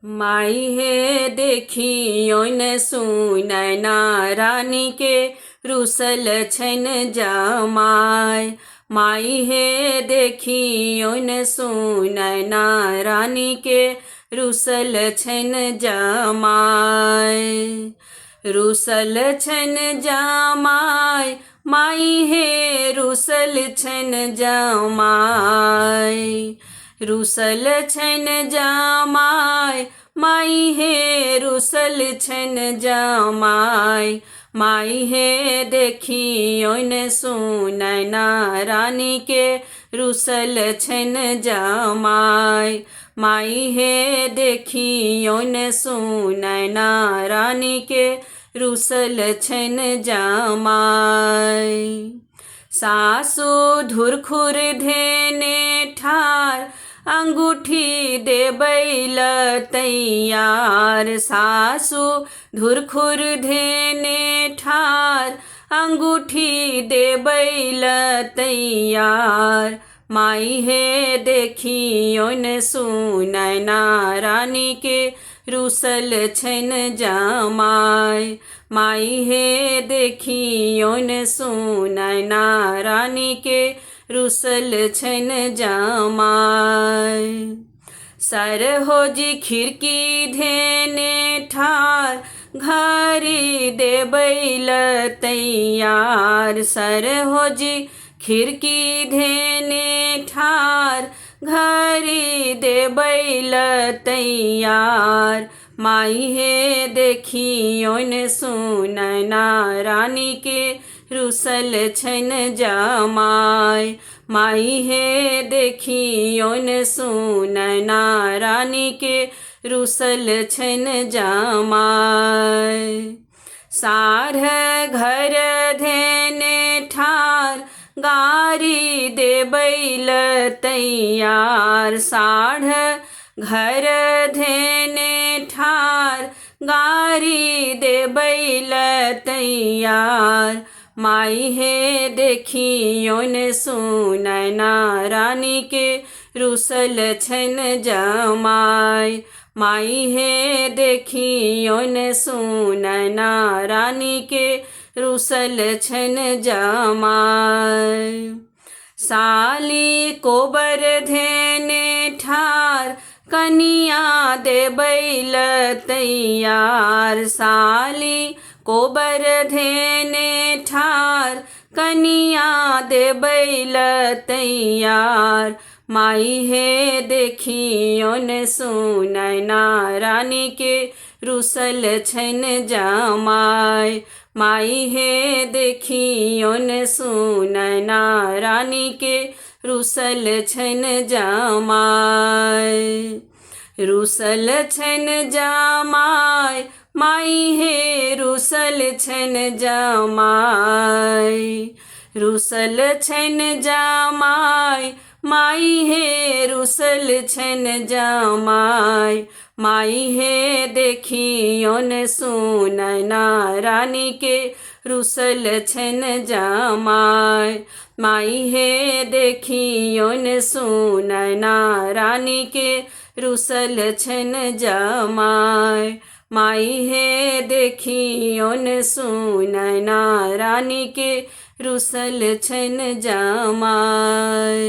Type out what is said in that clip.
माई हे देखी ओन सुनैना रानी के रुसल छन जमाय। माई हे देखी ओन सुनैना रानी के रुसल छन जमाय। रुसल छन जमाय माई हे रुसल छन जमाय। रुसल छन जमाय माई हे रुसल छन जमाय। माई हे देखी ओन सुनैना रानी के रुसल छन जमाय। माई हे देखी ओन सुनैना रानी के रुसल छन जमाय। सासु धुरखुर धेने ठार अंगूठी देबैल तैयार। सासु धुरखुर धेने ठार अंगूठी देबैल तैयार। माई हे देखी ओन सुनैना रानी के रुसल छन जमाय। माई हे देखी ओन सुनैना रानी के रुसल छन जमाय। सरहोजी खिड़की धेने ठार घरी देबैल तैयार। सरहोजी खिड़की धेने ठार घरी देबैल तैयार। माई हे देखी ओन सुनैना रानी के रुसल छन जमाय। माई हे देखी ओन सुनैना रानी के रुसल छन जमाय। साढ़ घर धेने ठार गारी देबैल तैयार। साढ़ घर धेने ठार गारी देबैल तैयार। माई हे देखी ओन सुनैना रानी के रुसल छन जमाय। माई हे देखी ओन सुनैना रानी के रुसल छन जमाय। साली कोबर धेने ठार कनिया देबैल तैयार। साली कोबर धेने ठार कनिया देबैल तैयार। माई हे देखी ओन सुनैना रानी के रुसल छन जमाय। माई हे देखी ओन सुनैना रानी के रुसल छन जमाय। रुसल छन जमाय माई हे रुसल छन जमाय। रुसल छन जमाय माई हे रुसल छन जमाय। माई हे देखी ओन सुनैना रानी के रुसल छन जमाय। माई हे देखी ओन सुनैना रानी के रुसल छन जमाय। माई हे देखी ओन सुनैना रानी के रुसल छन जमाय।